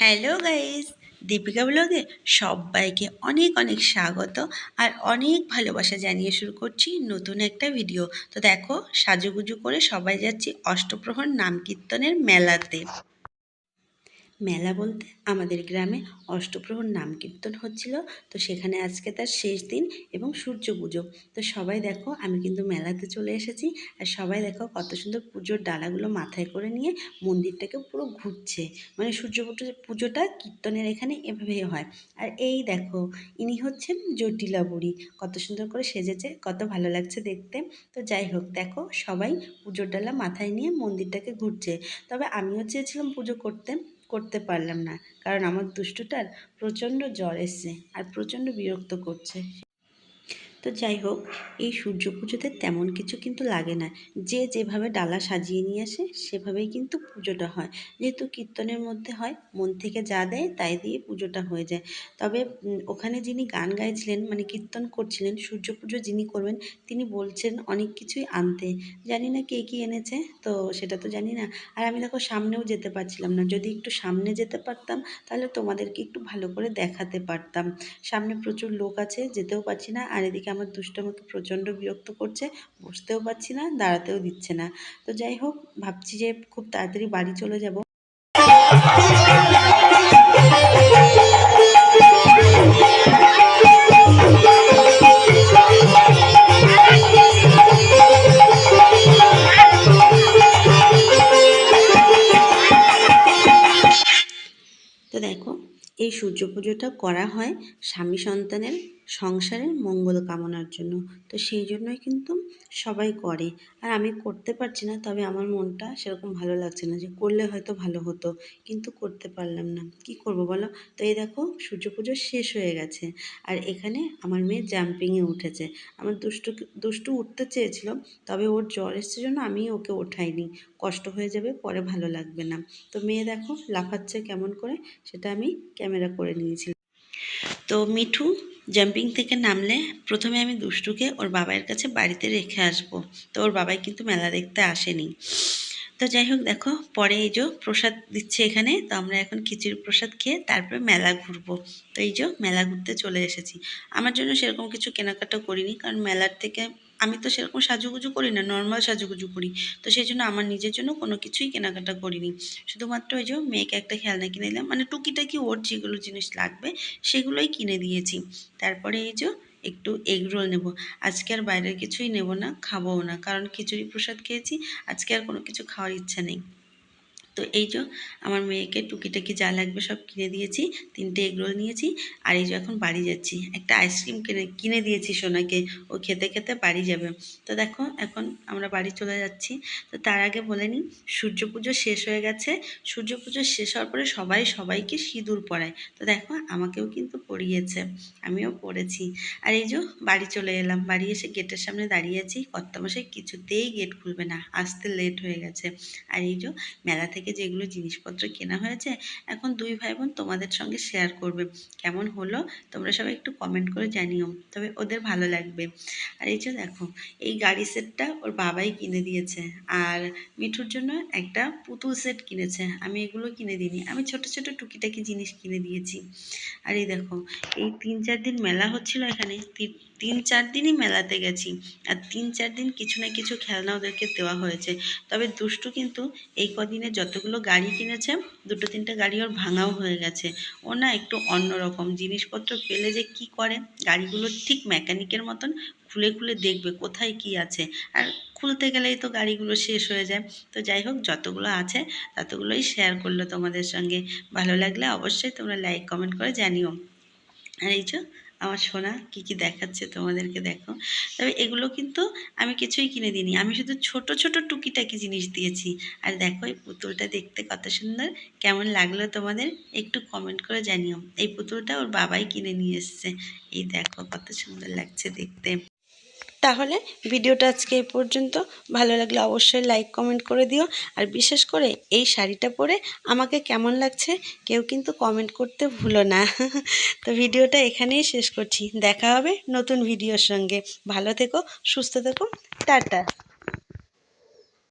Hello guys, Deepika ব্লগে সবাইকে অনেক অনেক স্বাগত আর অনেক ভালোবাসা জানিয়ে শুরু করছি নতুন একটা ভিডিও। তো দেখো, সাজুগুজু করে সবাই যাচ্ছি অষ্টপ্রহর নাম কীর্তনের মেলাতে। মেলা বলতে আমাদের গ্রামে অষ্টপ্রহর নাম কীর্তন হচ্ছিল, তো সেখানে আজকে তার শেষ দিন এবং সূর্য পুজো। তো সবাই দেখো, আমি কিন্তু মেলাতে চলে এসেছি। আর সবাই দেখো কত সুন্দর পুজোর ডালাগুলো মাথায় করে নিয়ে মন্দিরটাকে পুরো ঘুরছে। মানে সূর্য পুজোটা কীর্তনের এখানে এভাবেই হয়। আর এই দেখো, ইনি হচ্ছেন জটিলা বুড়ি, কত সুন্দর করে সেজেছে, কত ভালো লাগছে দেখতে। তো যাই হোক, দেখো সবাই পুজোর ডালা মাথায় নিয়ে মন্দিরটাকে ঘুরছে। তবে আমিও চেয়েছিলাম পুজো করতে পারলাম না, কারণ আমার দুষ্টুটার প্রচণ্ড জ্বর এসছে আর প্রচণ্ড বিরক্ত করছে। তো যাই হোক, এই সূর্য পুজোতে তেমন কিছু কিন্তু লাগে না, যে যেভাবে ডালা সাজিয়ে নিয়ে আসে সেভাবেই কিন্তু পুজোটা হয়। যেহেতু কীর্তনের মধ্যে হয়, মন থেকে যা দেয় তাই দিয়ে পুজোটা হয়ে যায়। তবে ওখানে যিনি গান গাইছিলেন, মানে কীর্তন করছিলেন, সূর্য পুজো যিনি করবেন, তিনি বলছেন অনেক কিছুই আনতে। জানি না কে কী এনেছে, তো সেটা তো জানি না। আর আমি দেখো সামনেও যেতে পারছিলাম না, যদি একটু সামনে যেতে পারতাম তাহলে তোমাদেরকে একটু ভালো করে দেখাতে পারতাম। সামনে প্রচুর লোক আছে, যেতেও পারছি না। আর এদিকে আমার দুষ্টু আমাকে প্রচণ্ড বিরক্ত করছে, বসতেও পারছি না, দাঁড়াতেও দিচ্ছে না। তো যাই হোক, ভাবছি যে খুব তাড়াতাড়ি বাড়ি চলে যাব। তো দেখো, এই সূর্য পুজোটা করা হয় স্বামী সন্তানের সংসারের মঙ্গল কামনার জন্য। তো সেই জন্যই কিন্তু সবাই করে। আর আমি করতে পারছি না, তবে আমার মনটা সেরকম ভালো লাগছে না, যে করলে হয়তো ভালো হতো, কিন্তু করতে পারলাম না। কি করব বলো? তো এই দেখো, সূর্য পুজো শেষ হয়ে গেছে। আর এখানে আমার মেয়ে জাম্পিংয়ে উঠেছে। আমার দুষ্টু উঠতে চেয়েছিল, তবে ওর জ্বর এসেছে জন্য আমি ওকে ওঠাইনি, কষ্ট হয়ে যাবে, পরে ভালো লাগবে না। তো মেয়ে দেখো লাফাচ্ছে কেমন করে, সেটা আমি ক্যামেরা করে নিয়েছিলাম। তো মিঠু জাম্পিং থেকে নামলে প্রথমে আমি দুষ্টুকে ওর বাবার কাছে বাড়িতে রেখে আসবো। তো ওর বাবাই কিন্তু মেলা দেখতে আসেনি। তো যাই হোক, দেখো পরে এই যে প্রসাদ দিচ্ছে এখানে, তো আমরা এখন খিচুড়ি প্রসাদ খেয়ে তারপরে মেলা ঘুরবো। তো এই যে মেলা ঘুরতে চলে এসেছি। আমার জন্য সেরকম কিছু কেনাকাটা করিনি, কারণ মেলার থেকে আমি তো সেরকম সাজুগুজু করি না, নর্মাল সাজুগুজু করি। তো সেই জন্য আমার নিজের জন্য কোনো কিছুই কেনাকাটা করিনি। শুধুমাত্র ওই যে মেয়েকে একটা খেলনা কিনে দিলাম, মানে টুকিটাকি ওর যেগুলো জিনিস লাগবে সেগুলোই কিনে দিয়েছি। তারপরে এই যে একটু এগরোল নেব। আজকে আর বাইরের কিছুই নেব না, খাবোও না, কারণ খিচুড়ি প্রসাদ খেয়েছি। আজকে আর কোনো কিছু খাওয়ার ইচ্ছা নেই। তো এই যে আমার মেয়েকে টুকিটাকি যা লাগবে সব কিনে দিয়েছি। 3টে এগরোল নিয়েছি। আর এই যে এখন বাড়ি যাচ্ছি, একটা আইসক্রিম কিনে দিয়েছি সোনাকে, ও খেতে খেতে বাড়ি যাবে। তো দেখো এখন আমরা বাড়ি চলে যাচ্ছি। তো তার আগে বলে নিই, সূর্য পুজো শেষ হয়ে গেছে। সূর্য পুজো শেষ হওয়ার পরে সবাই সবাইকে সিঁদুর পরায়। তো দেখো আমাকেও কিন্তু পরিয়েছে, আমিও পরেছি। আর এই যে বাড়ি চলে এলাম, বাড়ি এসে গেটের সামনে দাঁড়িয়ে আছি। কর্তামশাই কিছুতেই গেট খুলবে না, আসতে লেট হয়ে গেছে। আর এই যে মেলা থেকে যেগুলো জিনিসপত্র কেনা হয়েছে, এখন দুই ভাই বোন তোমাদের সঙ্গে শেয়ার করবে। কেমন হলো তোমরা সবাই একটু কমেন্ট করে জানিও, তবে ওদের ভালো লাগবে। আর এই যে দেখো, এই গাড়ি সেটটা ওর বাবাই কিনে দিয়েছে। আর মিঠুর জন্য একটা পুতুল সেট কিনেছে, আমি এগুলো কিনে দিইনি, আমি ছোট ছোট টুকিটাকি জিনিস কিনে দিয়েছি। আর এই দেখো, এই 3-4 দিন মেলা হচ্ছিল এখানে, 3-4 দিনই মেলাতে গেছি। আর 3-4 দিন কিছু না কিছু খেলনা ওদেরকে দেওয়া হয়েছে। তবে দুষ্টু কিন্তু এই কদিনে যতগুলো গাড়ি কিনেছে, 2-3টে গাড়ি ওর ভাঙাও হয়ে গেছে। ও না একটু অন্যরকম, জিনিসপত্র পেলে যে কি করে, গাড়িগুলো ঠিক মেকানিকের মতন খুলে খুলে দেখবে কোথায় কি আছে। আর খুলতে গেলেই তো গাড়িগুলো শেষ হয়ে যায়। তো যাই হোক, যতগুলো আছে ততগুলোই শেয়ার করলো তোমাদের সঙ্গে। ভালো লাগলে অবশ্যই তোমরা লাইক কমেন্ট করে জানিও। আর এই যে আমার সোনা কী কী দেখাচ্ছে তোমাদেরকে, দেখো। তবে এগুলো কিন্তু আমি কিছুই কিনে দিইনি, আমি শুধু ছোট ছোট টুকিটাকি জিনিস দিয়েছি। আর দেখো এই পুতুলটা দেখতে কত সুন্দর, কেমন লাগলো তোমাদের একটু কমেন্ট করে জানিও। এই পুতুলটা ওর বাবাই কিনে নিয়ে এসছে। এই দেখো কত সুন্দর লাগছে দেখতে। তাহলে ভিডিওটা আজকে এই পর্যন্ত। ভালো লাগলে অবশ্যই লাইক কমেন্ট করে দিও। আর বিশেষ করে এই শাড়িটা পরে আমাকে কেমন লাগছে কেউ কিন্তু কমেন্ট করতে ভুলো না। তো ভিডিওটা এখানেই শেষ করছি, দেখা হবে নতুন ভিডিওর সঙ্গে। ভালো থেকো, সুস্থ থেকো, টাটা।